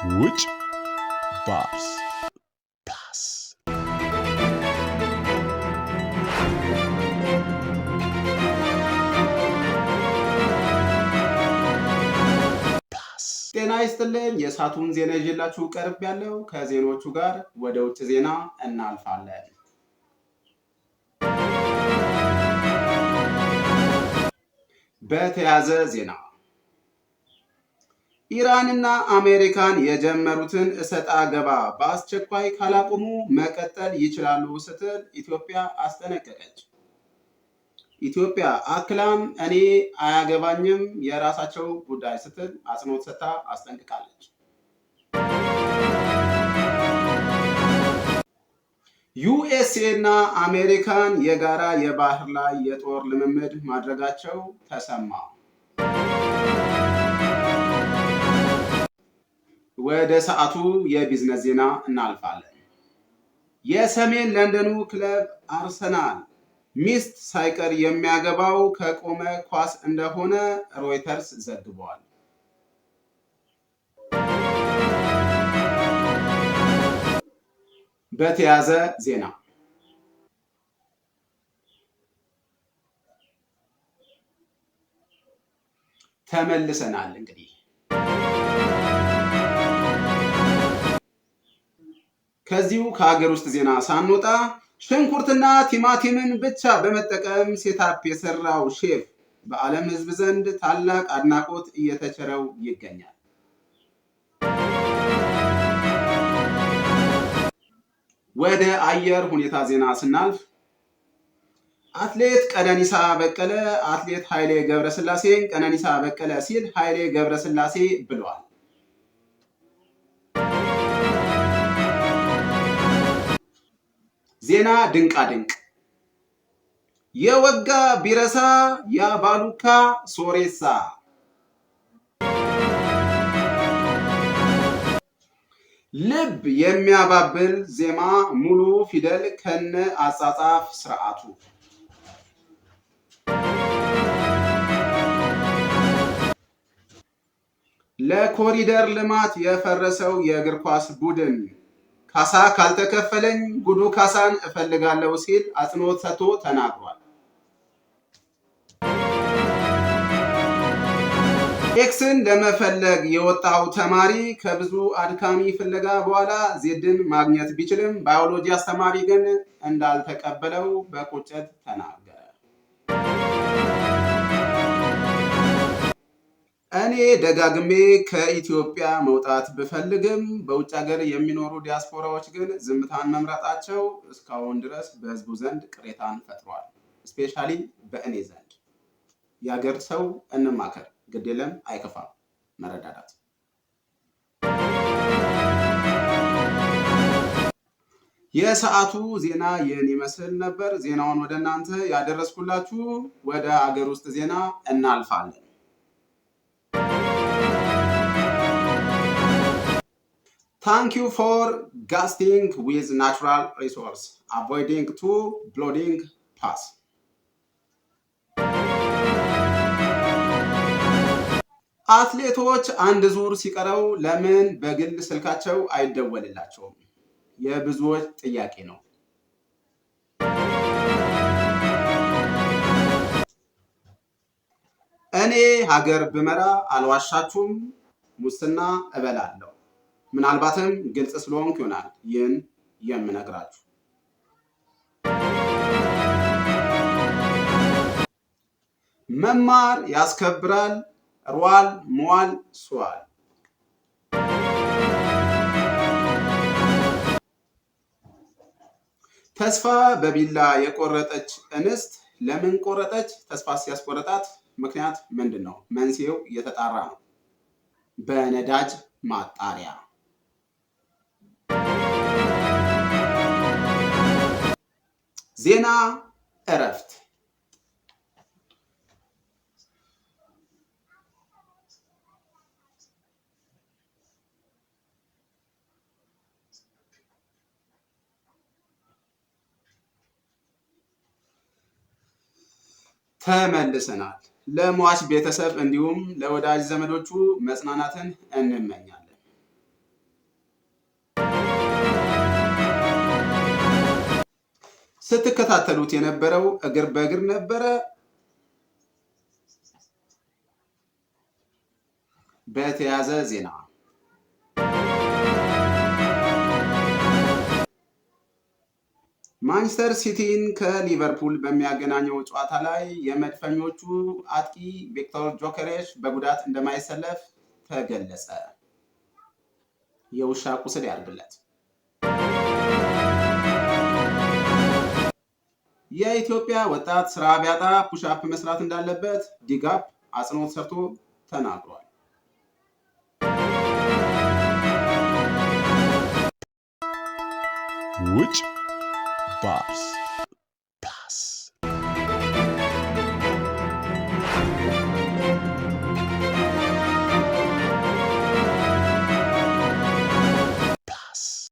Which bars plus? ጤና ይስጥልኝ። የሰዓቱን ዜና ይዤላችሁ ቀርብ ያለው ከዜናዎቹ ጋር ወደ ውጭ ዜና እናልፋለን። በተያያዘ ዜና ኢራንና አሜሪካን የጀመሩትን እሰጣ ገባ በአስቸኳይ ካላቆሙ መቀጠል ይችላሉ ስትል ኢትዮጵያ አስጠነቀቀች። ኢትዮጵያ አክላም እኔ አያገባኝም የራሳቸው ጉዳይ ስትል አጽንኦት ሰጥታ አስጠንቅቃለች። ዩኤስኤ እና አሜሪካን የጋራ የባህር ላይ የጦር ልምምድ ማድረጋቸው ተሰማ። ወደ ሰዓቱ የቢዝነስ ዜና እናልፋለን። የሰሜን ለንደኑ ክለብ አርሰናል ሚስት ሳይቀር የሚያገባው ከቆመ ኳስ እንደሆነ ሮይተርስ ዘግቧል። በተያያዘ ዜና ተመልሰናል። እንግዲህ ከዚሁ ከሀገር ውስጥ ዜና ሳንወጣ ሽንኩርትና ቲማቲምን ብቻ በመጠቀም ሴታፕ የሰራው ሼፍ በዓለም ሕዝብ ዘንድ ታላቅ አድናቆት እየተቸረው ይገኛል። ወደ አየር ሁኔታ ዜና ስናልፍ አትሌት ቀነኒሳ በቀለ አትሌት ኃይሌ ገብረስላሴን ቀነኒሳ በቀለ ሲል ኃይሌ ገብረስላሴ ብለዋል። ዜና ድንቃ ድንቅ የወጋ ቢረሳ ያባሉካ ሶሬሳ ልብ የሚያባብል ዜማ ሙሉ ፊደል ከነ አጻጻፍ ስርዓቱ ለኮሪደር ልማት የፈረሰው የእግር ኳስ ቡድን ካሳ ካልተከፈለኝ ጉዱ ካሳን እፈልጋለሁ ሲል አጽንኦት ሰጥቶ ተናግሯል። ኤክስን ለመፈለግ የወጣው ተማሪ ከብዙ አድካሚ ፍለጋ በኋላ ዜድን ማግኘት ቢችልም ባዮሎጂ አስተማሪ ግን እንዳልተቀበለው በቁጭት ተናገረ። እኔ ደጋግሜ ከኢትዮጵያ መውጣት ብፈልግም በውጭ ሀገር የሚኖሩ ዲያስፖራዎች ግን ዝምታን መምረጣቸው እስካሁን ድረስ በሕዝቡ ዘንድ ቅሬታን ፈጥሯል። ስፔሻሊ በእኔ ዘንድ የሀገር ሰው እንማከር፣ ግድ የለም አይከፋም፣ መረዳዳት። የሰዓቱ ዜና ይህን ይመስል ነበር። ዜናውን ወደ እናንተ ያደረስኩላችሁ። ወደ ሀገር ውስጥ ዜና እናልፋለን። Thank you for gasting with natural resource, avoiding to blooding pass. አትሌቶች አንድ ዙር ሲቀረው ለምን በግል ስልካቸው አይደወልላቸውም? የብዙዎች ጥያቄ ነው። እኔ ሀገር ብመራ አልዋሻችሁም፣ ሙስና እበላለሁ። ምናልባትም ግልጽ ስለሆንኩ ይሆናል ይህን የምነግራችሁ። መማር ያስከብራል። ሯል ሟል ሷል። ተስፋ በቢላ የቆረጠች እንስት ለምን ቆረጠች? ተስፋ ሲያስቆረጣት ምክንያት ምንድን ነው? መንስኤው እየተጣራ ነው። በነዳጅ ማጣሪያ ዜና እረፍት። ተመልሰናል። ለሟች ቤተሰብ እንዲሁም ለወዳጅ ዘመዶቹ መጽናናትን እንመኛለን። ስትከታተሉት የነበረው እግር በእግር ነበረ። በተያያዘ ዜና ማንቸስተር ሲቲን ከሊቨርፑል በሚያገናኘው ጨዋታ ላይ የመድፈኞቹ አጥቂ ቪክቶር ጆኬሬሽ በጉዳት እንደማይሰለፍ ተገለጸ። የውሻ ቁስል ያድርግለት። የኢትዮጵያ ወጣት ስራ ቢያጣ ፑሽአፕ መስራት እንዳለበት ዲጋፕ አጽንኦት ሰጥቶ ተናግሯል። ውጭ ባርስ